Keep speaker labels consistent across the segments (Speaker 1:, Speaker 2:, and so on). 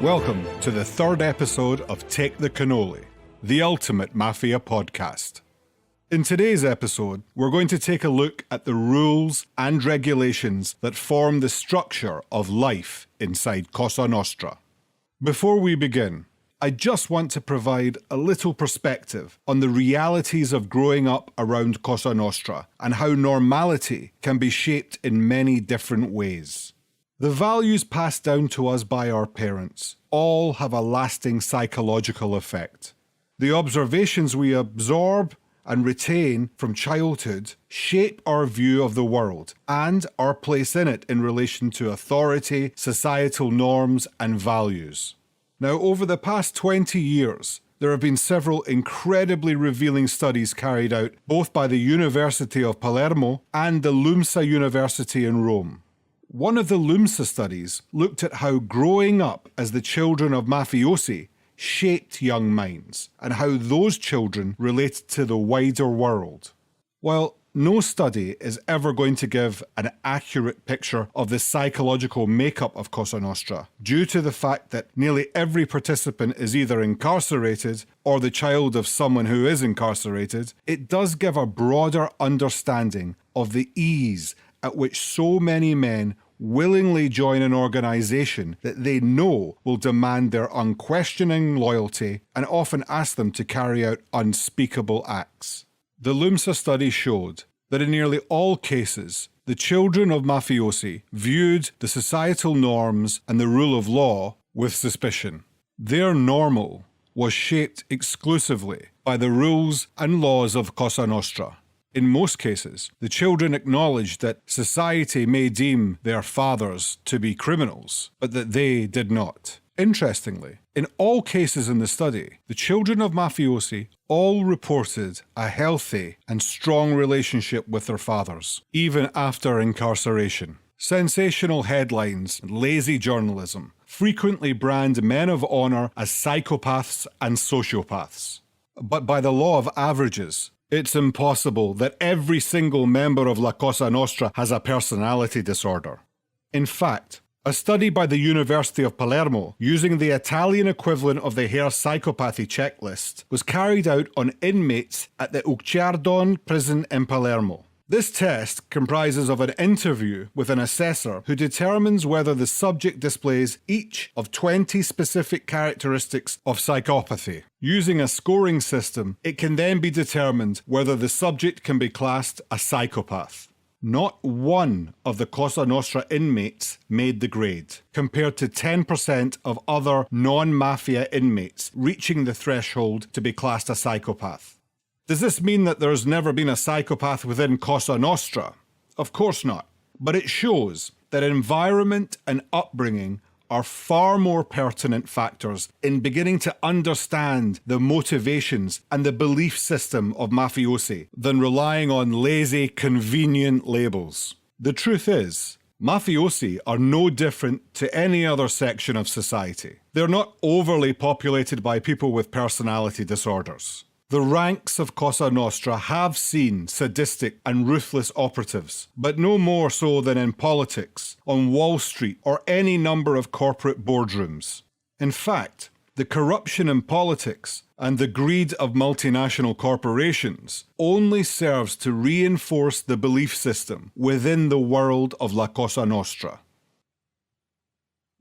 Speaker 1: Welcome to the third episode of Take the Cannoli, the ultimate mafia podcast. In today's episode, we're going to take a look at the rules and regulations that form the structure of life inside Cosa Nostra. Before we begin, I just want to provide a little perspective on the realities of growing up around Cosa Nostra and how normality can be shaped in many different ways. The values passed down to us by our parents all have a lasting psychological effect. The observations we absorb and retain from childhood shape our view of the world and our place in it in relation to authority, societal norms, and values. Now, over the past 20 years, there have been several incredibly revealing studies carried out both by the University of Palermo and the LUMSA University in Rome. One of the LUMSA studies looked at how growing up as the children of mafiosi shaped young minds and how those children related to the wider world. While no study is ever going to give an accurate picture of the psychological makeup of Cosa Nostra, due to the fact that nearly every participant is either incarcerated or the child of someone who is incarcerated, it does give a broader understanding of the ease at which so many men willingly join an organization that they know will demand their unquestioning loyalty and often ask them to carry out unspeakable acts. The LUMSA study showed that in nearly all cases, the children of mafiosi viewed the societal norms and the rule of law with suspicion. Their normal was shaped exclusively by the rules and laws of Cosa Nostra. In most cases, the children acknowledged that society may deem their fathers to be criminals, but that they did not. Interestingly, in all cases in the study, the children of mafiosi all reported a healthy and strong relationship with their fathers, even after incarceration. Sensational headlines and lazy journalism frequently brand men of honor as psychopaths and sociopaths. But by the law of averages, it's impossible that every single member of La Cosa Nostra has a personality disorder. In fact, a study by the University of Palermo using the Italian equivalent of the Hare psychopathy checklist was carried out on inmates at the Ucciardone prison in Palermo. This test comprises of an interview with an assessor who determines whether the subject displays each of 20 specific characteristics of psychopathy. Using a scoring system, it can then be determined whether the subject can be classed a psychopath. Not one of the Cosa Nostra inmates made the grade, compared to 10% of other non-mafia inmates reaching the threshold to be classed a psychopath. Does this mean that there's never been a psychopath within Cosa Nostra? Of course not. But it shows that environment and upbringing are far more pertinent factors in beginning to understand the motivations and the belief system of mafiosi than relying on lazy, convenient labels. The truth is, mafiosi are no different to any other section of society. They're not overly populated by people with personality disorders. The ranks of Cosa Nostra have seen sadistic and ruthless operatives, but no more so than in politics, on Wall Street, or any number of corporate boardrooms. In fact, the corruption in politics and the greed of multinational corporations only serves to reinforce the belief system within the world of La Cosa Nostra.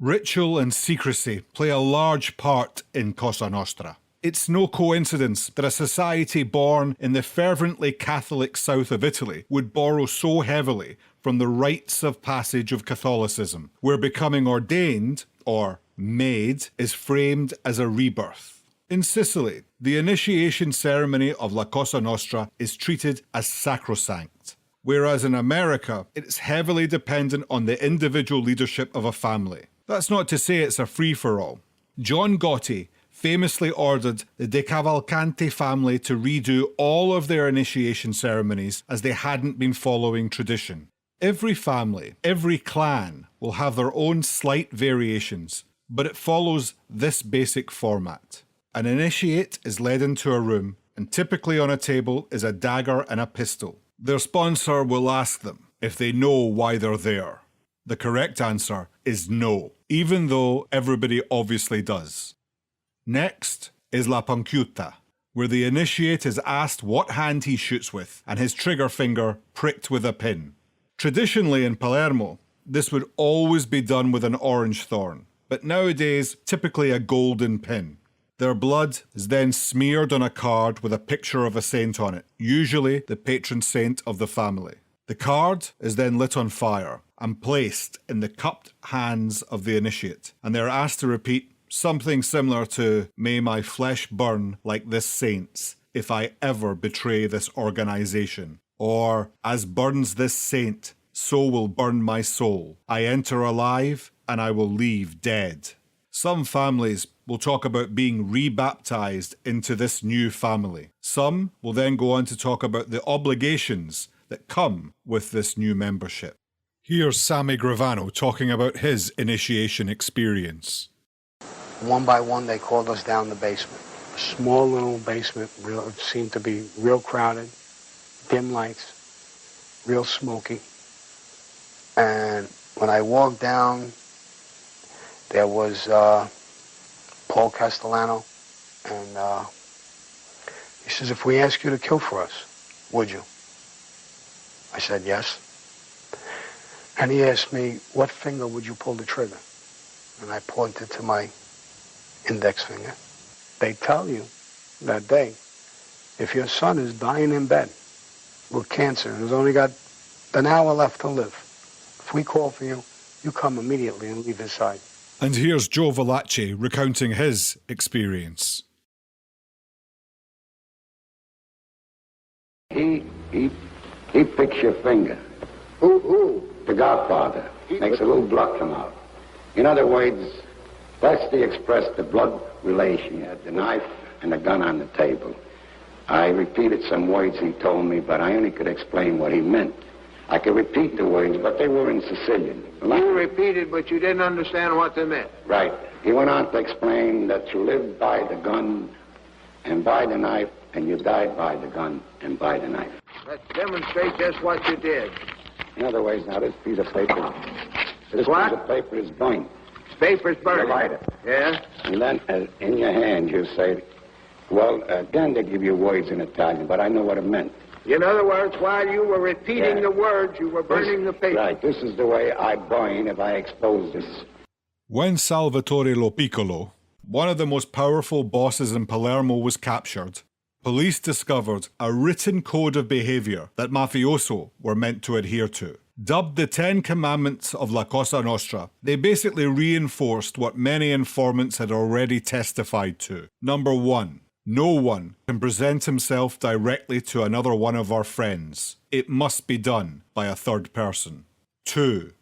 Speaker 1: Ritual and secrecy play a large part in Cosa Nostra. It's no coincidence that a society born in the fervently Catholic south of Italy would borrow so heavily from the rites of passage of Catholicism, where becoming ordained, or made, is framed as a rebirth. In Sicily, the initiation ceremony of La Cosa Nostra is treated as sacrosanct, whereas in America, it's heavily dependent on the individual leadership of a family. That's not to say it's a free-for-all. John Gotti famously ordered the De Cavalcanti family to redo all of their initiation ceremonies as they hadn't been following tradition. Every family, every clan will have their own slight variations, but it follows this basic format. An initiate is led into a room, and typically on a table is a dagger and a pistol. Their sponsor will ask them if they know why they're there. The correct answer is no. even though everybody obviously does. Next is La Pancuta, where the initiate is asked what hand he shoots with and his trigger finger pricked with a pin. Traditionally in Palermo, this would always be done with an orange thorn, but nowadays typically a golden pin. Their blood is then smeared on a card with a picture of a saint on it, usually the patron saint of the family. The card is then lit on fire and placed in the cupped hands of the initiate, and they are asked to repeat something similar to, "May my flesh burn like this saint's, if I ever betray this organization," or, "As burns this saint, so will burn my soul. I enter alive, and I will leave dead." Some families will talk about being rebaptized into this new family. Some will then go on to talk about the obligations that come with this new membership. Here's Sammy Gravano talking about his initiation experience.
Speaker 2: One by one, they called us down the basement. A small little basement, it seemed to be real crowded, dim lights, real smoky. And when I walked down, there was Paul Castellano, and he says, "If we ask you to kill for us, would you?" I said, "Yes." And he asked me, "What finger would you pull the trigger?" And I pointed to my index finger. They tell you that day, if your son is dying in bed with cancer and has only got an hour left to live, if we call for you, you come immediately and leave his side.
Speaker 1: And here's Joe Valachi recounting his experience.
Speaker 3: He picks your finger.
Speaker 2: Who?
Speaker 3: The Godfather. Makes a little blood come out. In other words, that's to express the blood relation. You had the knife and the gun on the table. I repeated some words he told me, but I only could explain what he meant. I could repeat the words, but they were in Sicilian.
Speaker 4: You repeated, but you didn't understand what they meant.
Speaker 3: Right. He went on to explain that you lived by the gun and by the knife, and you died by the gun and by the knife.
Speaker 4: Let's demonstrate just what you did.
Speaker 3: In other words, now this piece of paper, piece of paper is burnt.
Speaker 4: Paper's burning.
Speaker 3: You light it.
Speaker 4: Yeah?
Speaker 3: And then in your hand you say, well, again they give you words in Italian, but I know what it meant.
Speaker 4: In other words, while you were repeating the words, you were burning the paper.
Speaker 3: Right, this is the way I burn if I expose this.
Speaker 1: When Salvatore Lo Piccolo, one of the most powerful bosses in Palermo, was captured, police discovered a written code of behaviour that mafioso were meant to adhere to. Dubbed the 10 Commandments of La Cosa Nostra, they basically reinforced what many informants had already testified to. Number 1. No one can present himself directly to another one of our friends. It must be done by a third person. 2.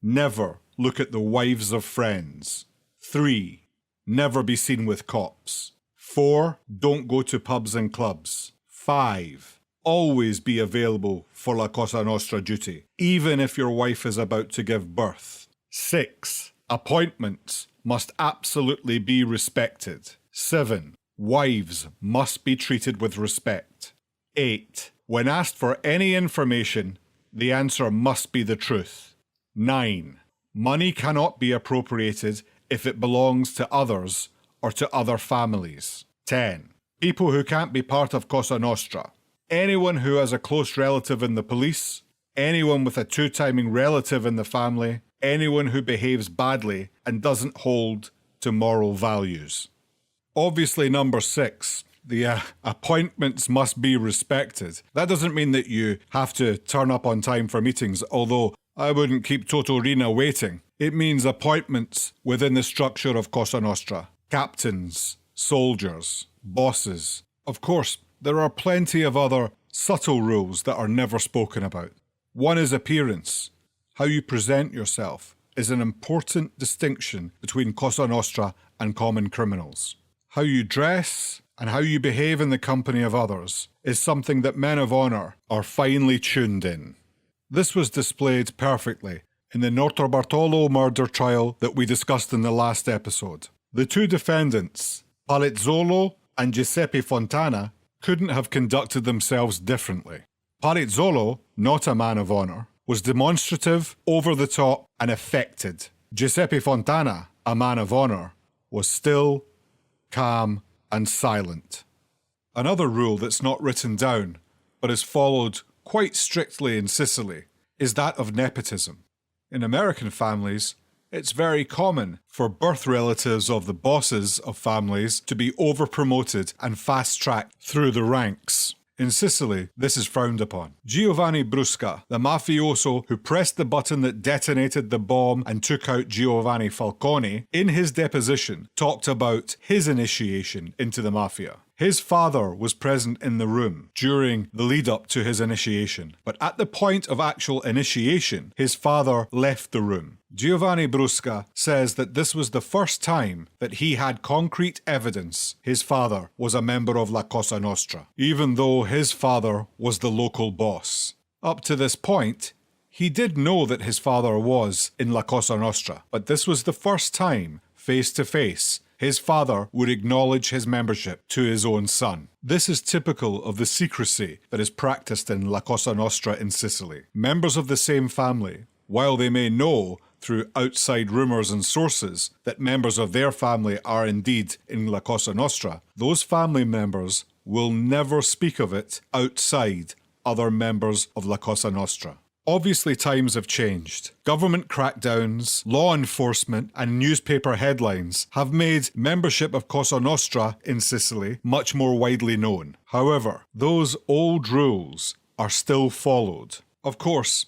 Speaker 1: Never look at the wives of friends. 3. Never be seen with cops. 4. Don't go to pubs and clubs. 5. Always be available for La Cosa Nostra duty, even if your wife is about to give birth. 6. Appointments must absolutely be respected. 7. Wives must be treated with respect. 8. When asked for any information, the answer must be the truth. 9. Money cannot be appropriated if it belongs to others or to other families. 10. People who can't be part of Cosa Nostra. Anyone who has a close relative in the police, anyone with a two-timing relative in the family, anyone who behaves badly and doesn't hold to moral values. Obviously, number 6, the appointments must be respected. That doesn't mean that you have to turn up on time for meetings, although I wouldn't keep Totorina waiting. It means appointments within the structure of Cosa Nostra. Captains, soldiers, bosses. Of course, there are plenty of other subtle rules that are never spoken about. One is appearance. How you present yourself is an important distinction between Cosa Nostra and common criminals. How you dress and how you behave in the company of others is something that men of honour are finely tuned in. This was displayed perfectly in the Notarbartolo murder trial that we discussed in the last episode. The two defendants, Palizzolo and Giuseppe Fontana, couldn't have conducted themselves differently. Palizzolo, not a man of honour, was demonstrative, over the top and affected. Giuseppe Fontana, a man of honor, was still, calm, and silent. Another rule that's not written down, but is followed quite strictly in Sicily, is that of nepotism. In American families, it's very common for birth relatives of the bosses of families to be over-promoted and fast-tracked through the ranks. In Sicily, this is frowned upon. Giovanni Brusca, the mafioso who pressed the button that detonated the bomb and took out Giovanni Falcone, in his deposition talked about his initiation into the mafia. His father was present in the room during the lead-up to his initiation, but at the point of actual initiation, his father left the room. Giovanni Brusca says that this was the first time that he had concrete evidence his father was a member of La Cosa Nostra, even though his father was the local boss. Up to this point, he did know that his father was in La Cosa Nostra, but this was the first time, face to face, his father would acknowledge his membership to his own son. This is typical of the secrecy that is practiced in La Cosa Nostra in Sicily. Members of the same family, while they may know through outside rumours and sources that members of their family are indeed in La Cosa Nostra, those family members will never speak of it outside other members of La Cosa Nostra. Obviously, times have changed. Government crackdowns, law enforcement, and newspaper headlines have made membership of Cosa Nostra in Sicily much more widely known. However, those old rules are still followed. Of course,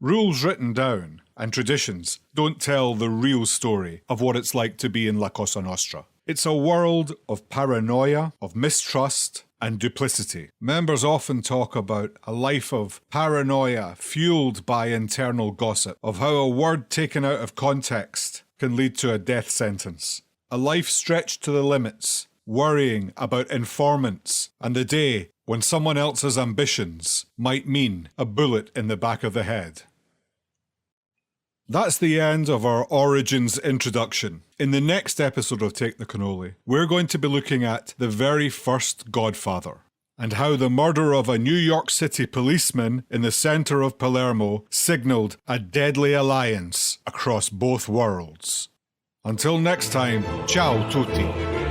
Speaker 1: rules written down and traditions don't tell the real story of what it's like to be in La Cosa Nostra. It's a world of paranoia, of mistrust, and duplicity. Members often talk about a life of paranoia fueled by internal gossip, of how a word taken out of context can lead to a death sentence. A life stretched to the limits, worrying about informants and the day when someone else's ambitions might mean a bullet in the back of the head. That's the end of our Origins introduction. In the next episode of Take the Cannoli, we're going to be looking at the very first Godfather and how the murder of a New York City policeman in the centre of Palermo signalled a deadly alliance across both worlds. Until next time, ciao tutti.